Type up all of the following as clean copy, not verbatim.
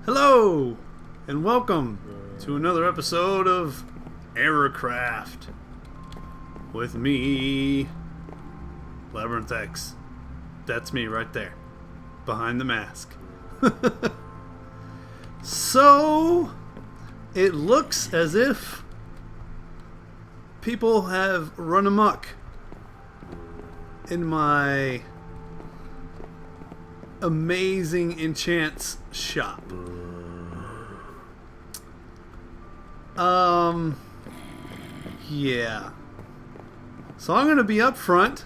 Hello, and welcome to another episode of ERRORCraft with me, LabyrinthX. That's me right there, behind the mask. So, it looks as if people have run amok in my amazing enchants shop. Yeah. So I'm going to be up front.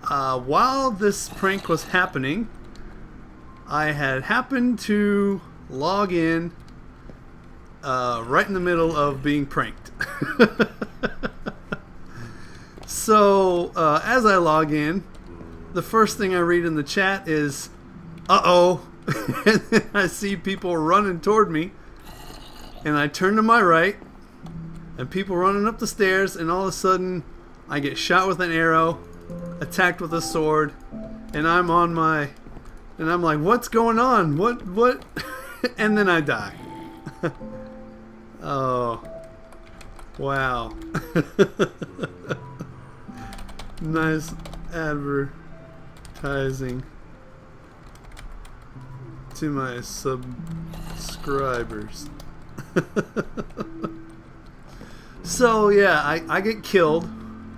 While this prank was happening, I had happened to log in right in the middle of being pranked. So, as I log in, the first thing I read in the chat is, uh-oh. And then I see people running toward me. And I turn to my right, and people running up the stairs, and all of a sudden, I get shot with an arrow, attacked with a sword, and I'm on my... And I'm like, what's going on? What? And then I die. Oh. Wow. Nice advertising to my subscribers. So yeah, I get killed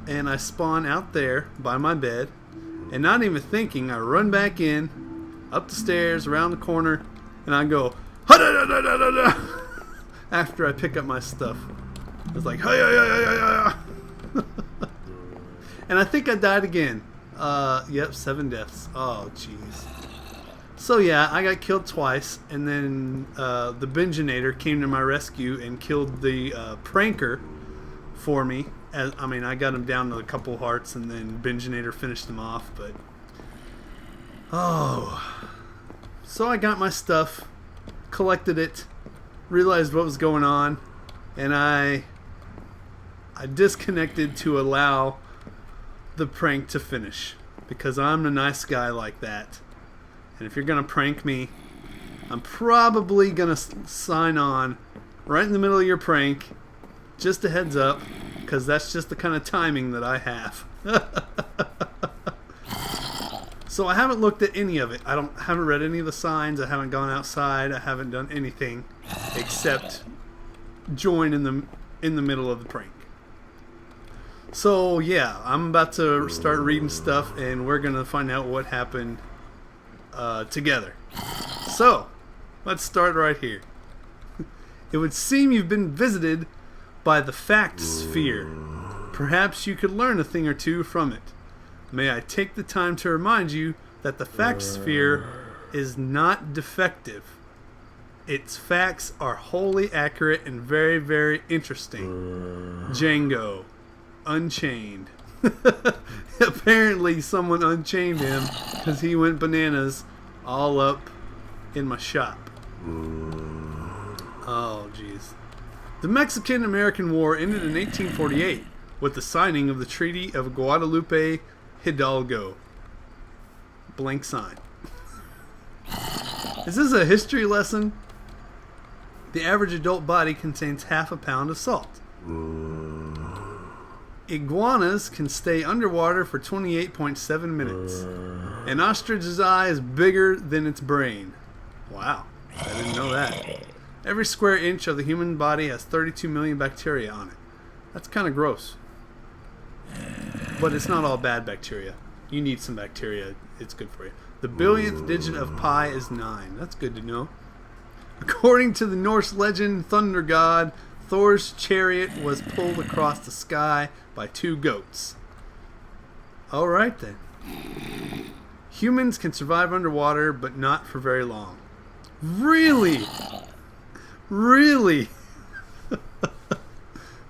and I spawn out there by my bed, and not even thinking, I run back in, up the stairs, around the corner, and I go after I pick up my stuff. It's like and I think I died again. Yep, 7 deaths. Oh jeez. So yeah, I got killed twice, and then the Binginator came to my rescue and killed the pranker for me. I got him down to a couple hearts, and then Binginator finished him off. But so I got my stuff, collected it, realized what was going on, and I disconnected to allow the prank to finish, because I'm a nice guy like that. And if you're going to prank me, I'm probably going to sign on right in the middle of your prank. Just a heads up, because that's just the kind of timing that I have. So I haven't looked at any of it. I haven't read any of the signs. I haven't gone outside. I haven't done anything except join in the middle of the prank. So yeah, I'm about to start reading stuff, and we're going to find out what happened together. So, let's start right here. It would seem you've been visited by the fact sphere. Perhaps you could learn a thing or two from it. May I take the time to remind you that the fact sphere is not defective. Its facts are wholly accurate and very, very interesting. Django. Unchained. Apparently someone unchained him because he went bananas all up in my shop. Oh jeez. The Mexican-American War ended in 1848 with the signing of the Treaty of Guadalupe Hidalgo. Blank sign. Is this a history lesson? The average adult body contains half a pound of salt. Iguanas can stay underwater for 28.7 minutes. An ostrich's eye is bigger than its brain. Wow, I didn't know that. Every square inch of the human body has 32 million bacteria on it. That's kind of gross. But it's not all bad bacteria. You need some bacteria. It's good for you. The billionth digit of pi is 9. That's good to know. According to the Norse legend, thunder god, Thor's chariot was pulled across the sky by 2 goats. Alright then. Humans can survive underwater, but not for very long. Really? Really?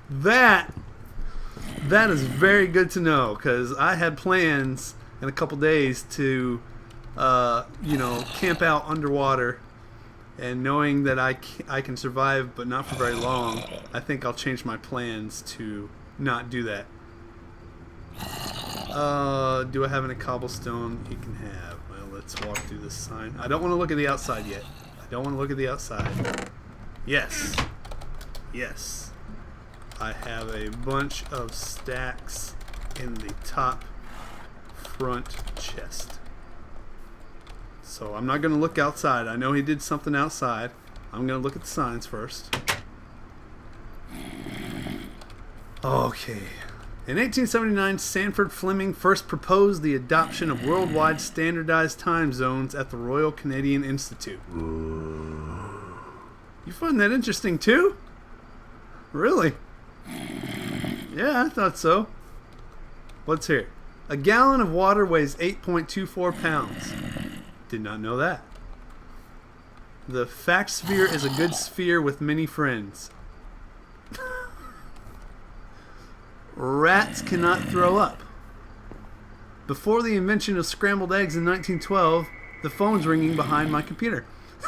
That is very good to know, because I had plans in a couple days to, camp out underwater. And knowing that I can survive, but not for very long, I think I'll change my plans to not do that. Do I have any cobblestone he can have? Well, let's walk through this sign. I don't want to look at the outside yet. I Don't want to look at the outside. Yes. Yes. I have a bunch of stacks in the top front chest. So I'm not going to look outside. I know he did something outside. I'm going to look at the signs first. Okay. In 1879, Sanford Fleming first proposed the adoption of worldwide standardized time zones at the Royal Canadian Institute. You find that interesting too? Really? Yeah, I thought so. Let's hear it. A gallon of water weighs 8.24 pounds. Did not know that. The fact sphere is a good sphere with many friends. Rats cannot throw up. Before the invention of scrambled eggs in 1912, the phone's ringing behind my computer.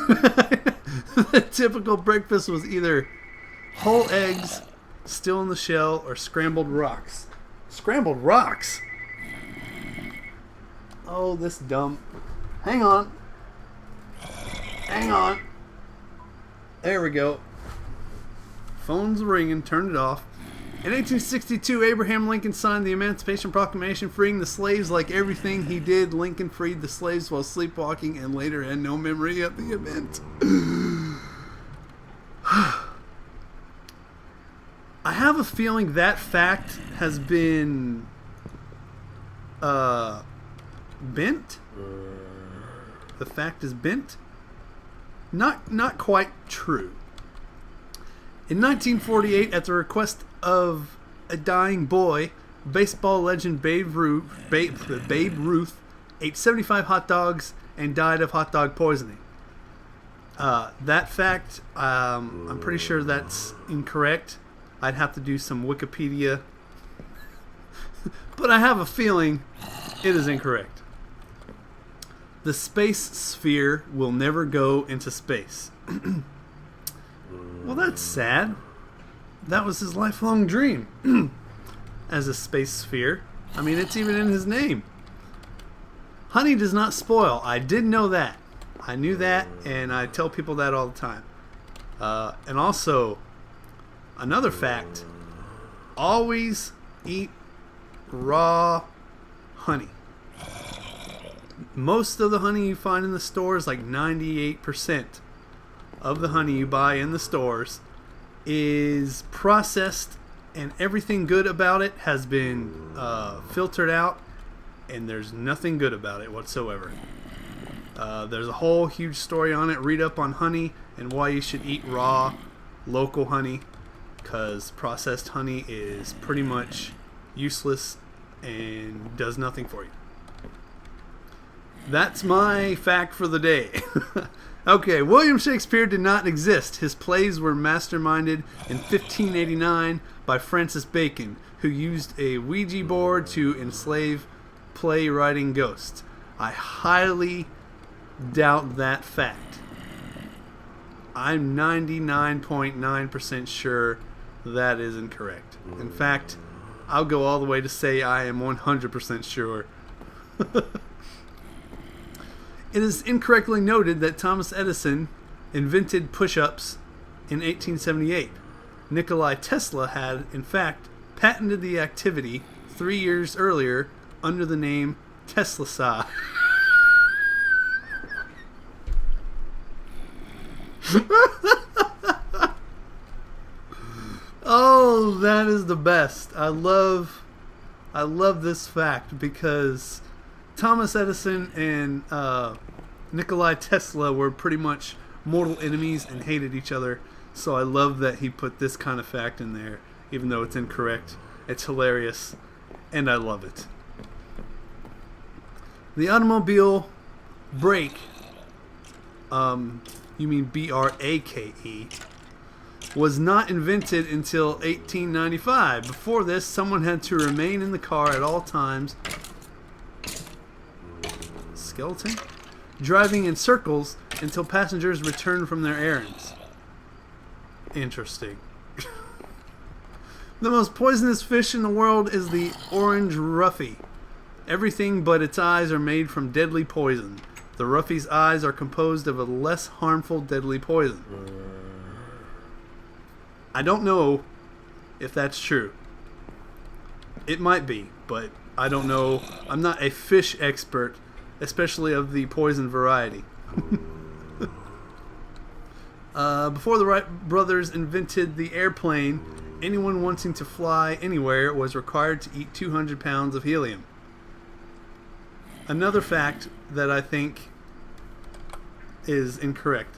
The typical breakfast was either whole eggs still in the shell or scrambled rocks. Scrambled rocks? Oh, this dumb. Hang on. Hang on. There we go. Phone's ringing. Turn it off. In 1862, Abraham Lincoln signed the Emancipation Proclamation, freeing the slaves. Like everything he did, Lincoln freed the slaves while sleepwalking and later had no memory of the event. I have a feeling that fact has been bent. The fact is bent. Not quite true. In 1948, at the request of a dying boy, baseball legend Babe Ruth ate 75 hot dogs and died of hot dog poisoning. That fact, I'm pretty sure that's incorrect. I'd have to do some Wikipedia. But I have a feeling it is incorrect. The space sphere will never go into space. Well, that's sad. That was his lifelong dream. As a space sphere. I mean, it's even in his name. Honey does not spoil. I did know that. I knew that, and I tell people that all the time. And also, another fact. Always eat raw honey. Most of the honey you find in the stores, like 98% of the honey you buy in the stores, is processed, and everything good about it has been filtered out, and there's nothing good about it whatsoever. There's a whole huge story on it. Read up on honey and why you should eat raw, local honey, because processed honey is pretty much useless and does nothing for you. That's my fact for the day. Okay, William Shakespeare did not exist. His plays were masterminded in 1589 by Francis Bacon, who used a Ouija board to enslave playwriting ghosts. I highly doubt that fact. I'm 99.9% sure that is incorrect. In fact, I'll go all the way to say I am 100% sure. It is incorrectly noted that Thomas Edison invented push-ups in 1878. Nikola Tesla had, in fact, patented the activity 3 years earlier under the name Tesla Saw. Oh, that is the best. I love this fact because Thomas Edison and Nikola Tesla were pretty much mortal enemies and hated each other. So I love that he put this kind of fact in there, even though it's incorrect. It's hilarious, and I love it. The automobile brake, you mean B-R-A-K-E, was not invented until 1895. Before this, someone had to remain in the car at all times. Skeleton? Driving in circles until passengers returned from their errands. Interesting. The most poisonous fish in the world is the orange roughy. Everything but its eyes are made from deadly poison. The Ruffy's eyes are composed of a less harmful, deadly poison. I don't know if that's true. It might be, but I don't know. I'm not a fish expert, especially of the poison variety. Before the Wright brothers invented the airplane, anyone wanting to fly anywhere was required to eat 200 pounds of helium. Another fact that I think is incorrect.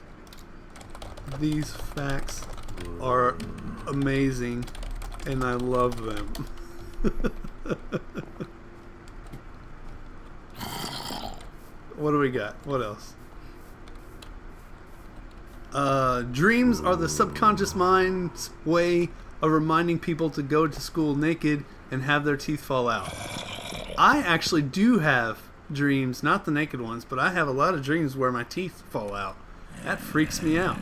These facts are amazing, and I love them. What do we got? What else? Dreams are the subconscious mind's way of reminding people to go to school naked and have their teeth fall out. I actually do have dreams, not the naked ones, but I have a lot of dreams where my teeth fall out. That freaks me out.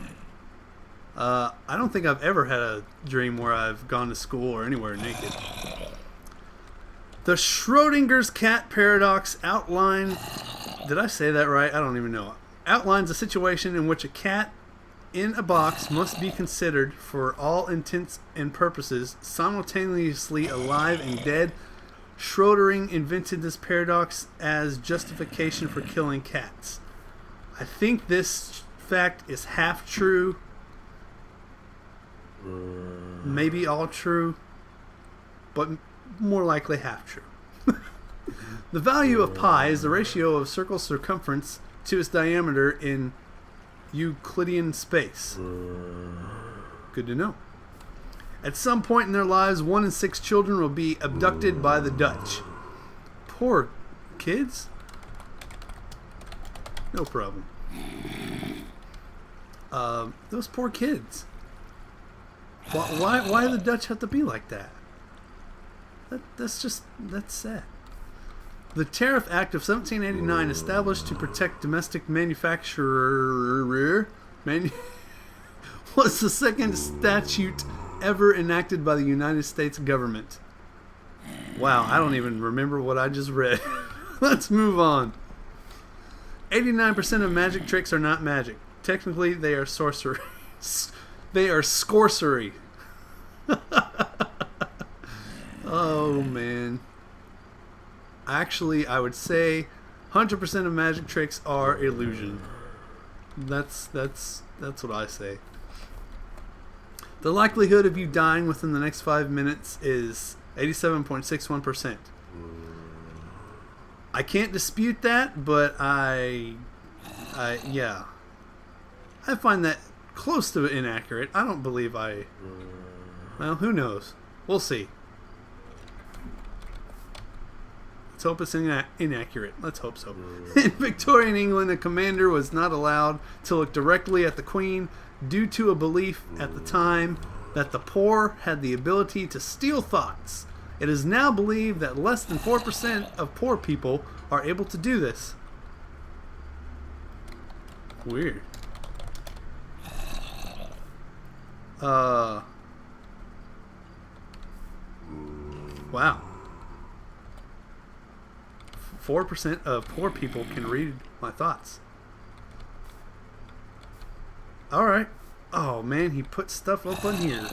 I don't think I've ever had a dream where I've gone to school or anywhere naked. The Schrodinger's cat paradox outline... Did I say that right? I don't even know. Outlines a situation in which a cat in a box must be considered, for all intents and purposes, simultaneously alive and dead. Schrödinger invented this paradox as justification for killing cats. I think this fact is half true. Maybe all true. But more likely half true. The value of pi is the ratio of circle's circumference to its diameter in Euclidean space. Good to know. At some point in their lives, 1 in 6 children will be abducted by the Dutch. Poor kids. No problem. Those poor kids. Why the Dutch have to be like that? That's sad. The Tariff Act of 1789, established to protect domestic manufacturer, was the second statute ever enacted by the United States government. Wow, I don't even remember what I just read. Let's move on. 89% of magic tricks are not magic. Technically, they are sorcery. They are scorcery. Oh, man. Actually, I would say 100% of magic tricks are illusion. That's what I say. The likelihood of you dying within the next 5 minutes is 87.61%. I can't dispute that, but yeah. I find that close to inaccurate. I don't believe well, who knows? We'll see. Let's hope it's inaccurate. Let's hope so. In Victorian England, a commander was not allowed to look directly at the Queen due to a belief at the time that the poor had the ability to steal thoughts. It is now believed that less than 4% of poor people are able to do this. Weird. Wow. 4% of poor people can read my thoughts. Alright. Oh man, he put stuff up on here.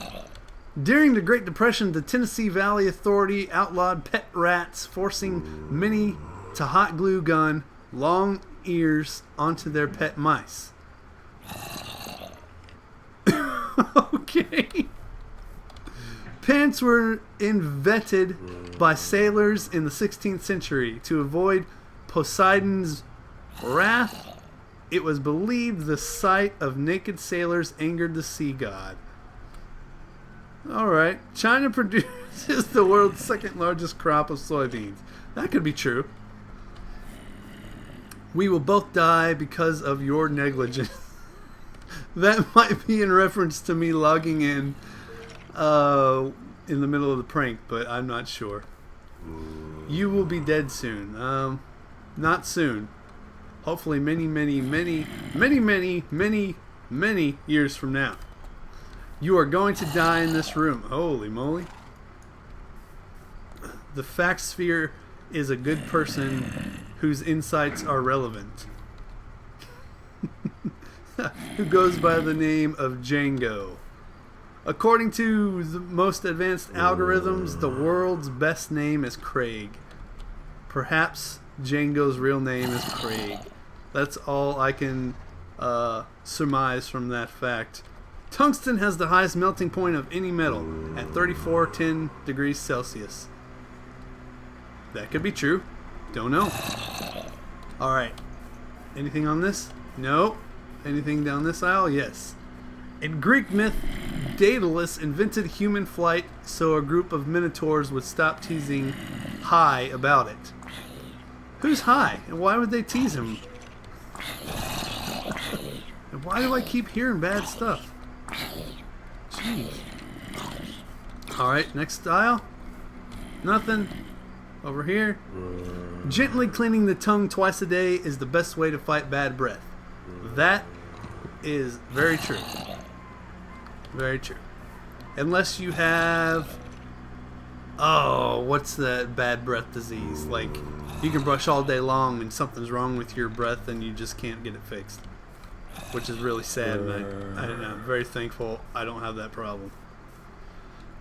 During the Great Depression, the Tennessee Valley Authority outlawed pet rats, forcing many to hot glue gun long ears onto their pet mice. Okay. Pants were invented by sailors in the 16th century to avoid Poseidon's wrath. It was believed the sight of naked sailors angered the sea god. Alright. China produces the world's second largest crop of soybeans. That could be true. We will both die because of your negligence. That might be in reference to me logging in the middle of the prank, but I'm not sure. You will be dead soon. Not soon. Hopefully many years from now. You are going to die in this room. Holy moly. The fact sphere is a good person whose insights are relevant. who goes by the name of Django. According to the most advanced algorithms, the world's best name is Craig. Perhaps Django's real name is Craig. That's all I can surmise from that fact. Tungsten has the highest melting point of any metal at 3410 degrees Celsius. That could be true. Don't know. Alright. Anything on this? No. Anything down this aisle? Yes. In Greek myth, Daedalus invented human flight so a group of minotaurs would stop teasing High about it. Who's High? And why would they tease him? And why do I keep hearing bad stuff? Jeez. Alright, next aisle. Nothing. Over here. Gently cleaning the tongue twice a day is the best way to fight bad breath. That is very true. Very true. Unless you have... Oh, what's that bad breath disease? Like, you can brush all day long and something's wrong with your breath and you just can't get it fixed. Which is really sad, and I'm very thankful I don't have that problem.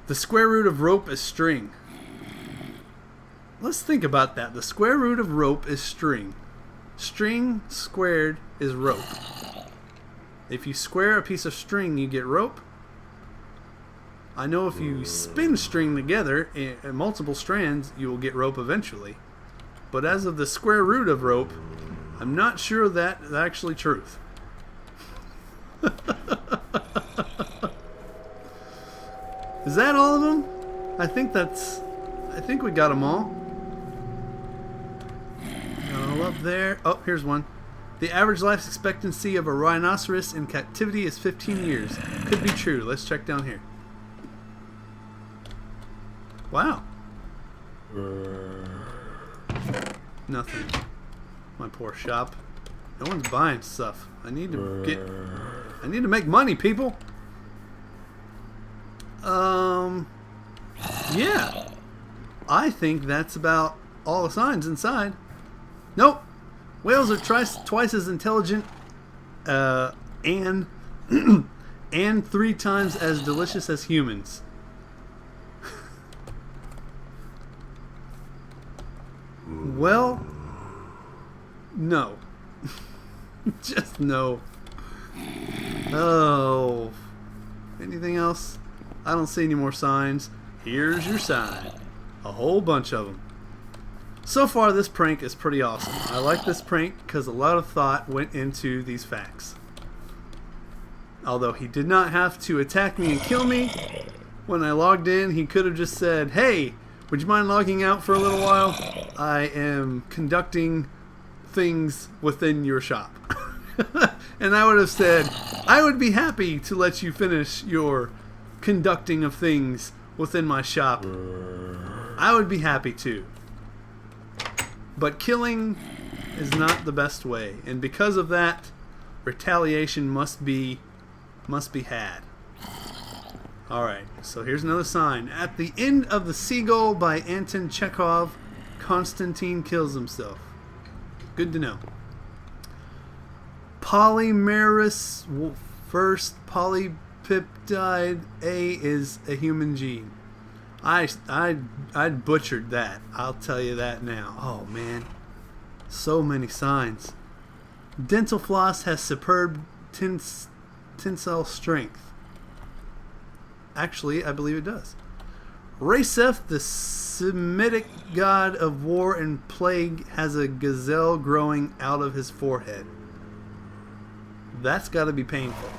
The square root of rope is string. Let's think about that. The square root of rope is string. String squared is rope. If you square a piece of string, you get rope. I know if you spin string together in multiple strands, you will get rope eventually. But as of the square root of rope, I'm not sure that's actually truth. Is that all of them? I think we got them all. All up there. Oh, here's one. The average life expectancy of a rhinoceros in captivity is 15 years. Could be true. Let's check down here. Wow. Nothing. My poor shop. No one's buying stuff. I need to make money, people. Yeah. I think that's about all the signs inside. Nope. Whales are twice as intelligent and and 3 times as delicious as humans. Well, no. Just no. Oh. Anything else? I don't see any more signs. Here's your sign. A whole bunch of them. So far, this prank is pretty awesome. I like this prank because a lot of thought went into these facts. Although he did not have to attack me and kill me. When I logged in, he could have just said, "Hey, would you mind logging out for a little while? I am conducting things within your shop." And I would have said, "I would be happy to let you finish your conducting of things within my shop. I would be happy to. But killing is not the best way, and because of that, retaliation must be had." Alright, so here's another sign. At the end of The Seagull by Anton Chekhov, Constantine kills himself. Good to know. Polymerase first polypeptide A is a human gene. I butchered that. I'll tell you that now. Oh man, so many signs. Dental floss has superb tensile strength. Actually, I believe it does. Rasef, the Semitic god of war and plague, has a gazelle growing out of his forehead. That's got to be painful.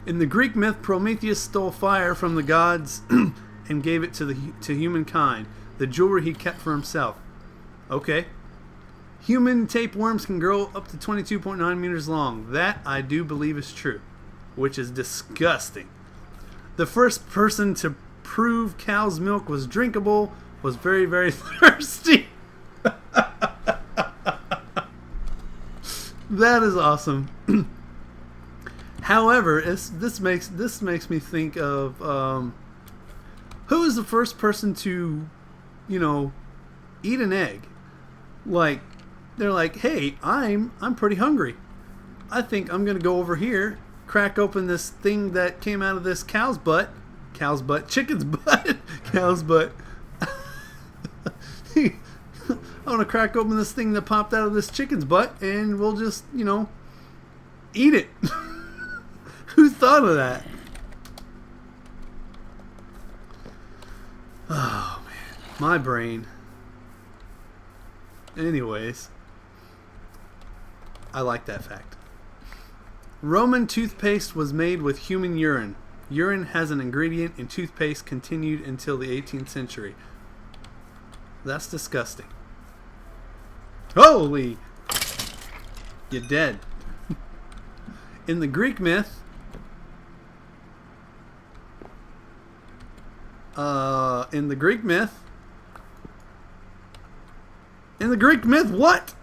In the Greek myth, Prometheus stole fire from the gods and gave it to humankind, the jewelry he kept for himself. Okay. Human tapeworms can grow up to 22.9 meters long. That I do believe is true, which is disgusting. The first person to prove cow's milk was drinkable was very, very thirsty. That is awesome. However, this makes me think of who is the first person to, eat an egg? Like, they're like, "Hey, I'm pretty hungry. I think I'm going to go over here, crack open this thing that came out of this chicken's butt, cow's butt. I want to crack open this thing that popped out of this chicken's butt, and we'll just, you know, eat it. Who thought of that? Oh, man. My brain. Anyways. I like that fact. Roman toothpaste was made with human urine. Urine has an ingredient in toothpaste continued until the 18th century. That's disgusting. Holy! You're dead. In the Greek myth, what?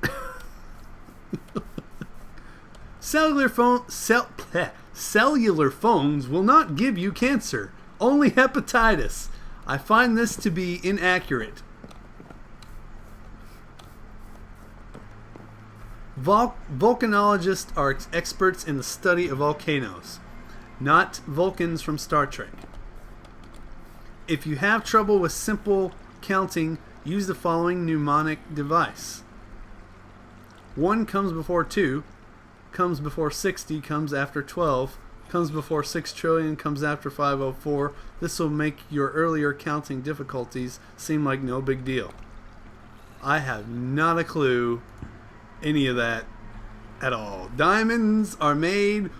Cellular phones will not give you cancer, only hepatitis. I find this to be inaccurate. Volcanologists are experts in the study of volcanoes, not Vulcans from Star Trek. If you have trouble with simple counting, use the following mnemonic device. 1 comes before 2, comes before 60, comes after 12, comes before 6 trillion, comes after 504. This will make your earlier counting difficulties seem like no big deal. I have not a clue any of that at all. Diamonds are made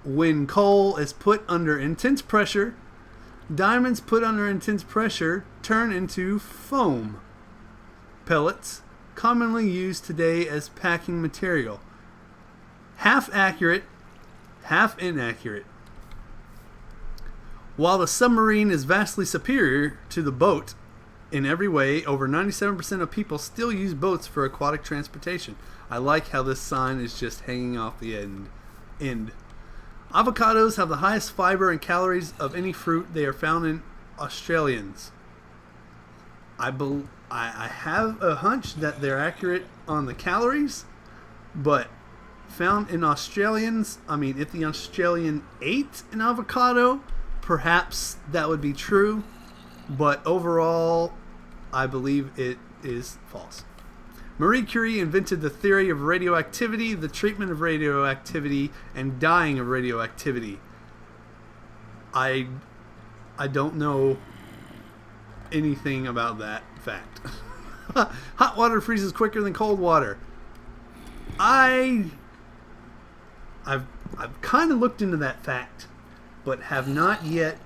when coal is put under intense pressure. Diamonds put under intense pressure turn into foam. Pellets, commonly used today as packing material. Half accurate, half inaccurate. While the submarine is vastly superior to the boat in every way, over 97% of people still use boats for aquatic transportation. I like how this sign is just hanging off the end. Avocados have the highest fiber and calories of any fruit. They are found in Australians. I have a hunch that they're accurate on the calories, but found in Australians, I mean, if the Australian ate an avocado, perhaps that would be true, but overall, I believe it is false. Marie Curie invented the theory of radioactivity, the treatment of radioactivity, and dying of radioactivity. I don't know anything about that fact. Hot water freezes quicker than cold water. I've kind of looked into that fact, but have not yet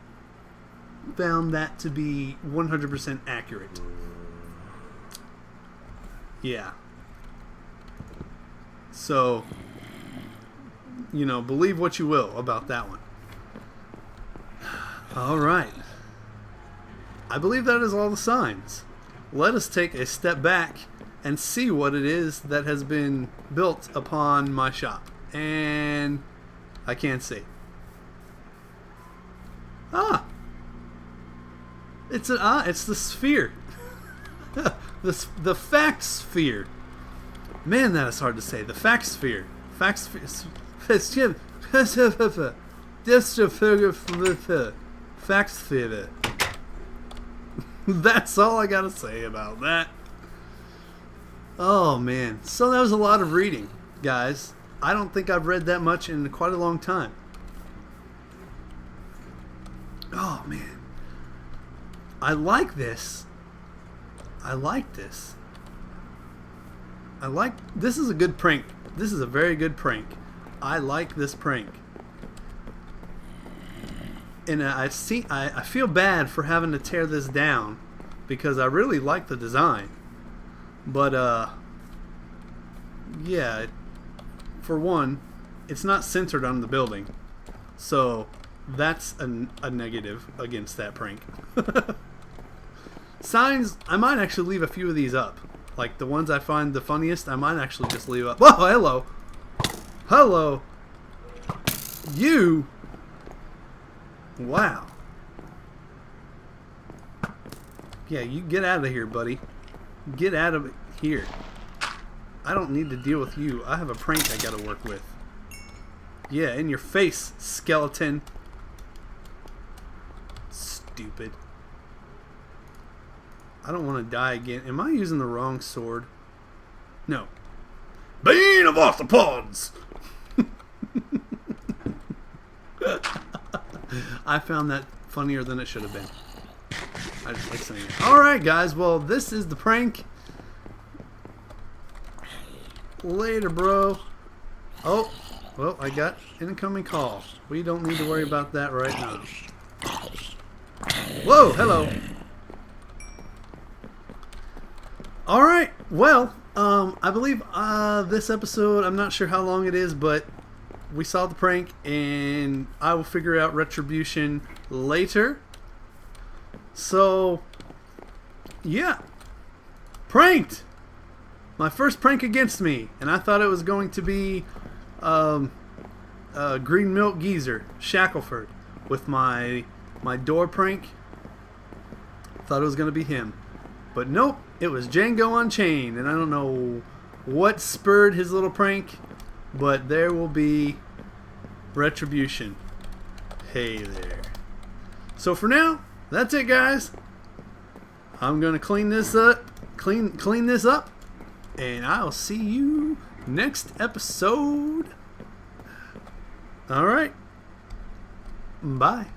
found that to be 100% accurate. Yeah. So, you know, believe what you will about that one. All right. I believe that is all the signs. Let us take a step back and see what it is that has been built upon my shop. And I can't see. It's the sphere. the fact sphere. Man, that is hard to say. The fact sphere. Fact sphere. Fact sphere. That's all I gotta say about that. Oh man. So that was a lot of reading, guys. I don't think I've read that much in quite a long time. Oh man. I like this. This is a good prank. This is a very good prank. I like this prank. And I feel bad for having to tear this down because I really like the design. But yeah, for one, it's not centered on the building. So that's a negative against that prank. Signs, I might actually leave a few of these up. Like the ones I find the funniest, I might actually just leave up. Oh, hello. Hello. You. Wow. Yeah, you get out of here, buddy. Get out of here. I don't need to deal with you. I have a prank I gotta work with. Yeah, in your face, skeleton. Stupid. I don't want to die again. Am I using the wrong sword? No. Bane of Arthropods! I found that funnier than it should have been. I just like saying it. Alright, guys. Well, this is the prank. Later, bro. Oh, well, I got incoming call. We don't need to worry about that right now. Whoa, hello. Alright, well, I believe this episode, I'm not sure how long it is, but we saw the prank, and I will figure out retribution later. So, yeah. Pranked! My first prank against me, and I thought it was going to be Green Milk Geezer, Shackleford, with my door prank. Thought it was going to be him. But nope, it was Django Unchained, and I don't know what spurred his little prank, but there will be retribution. Hey there. So for now, that's it, guys. I'm gonna clean this up, clean this up, and I'll see you next episode. All right. Bye.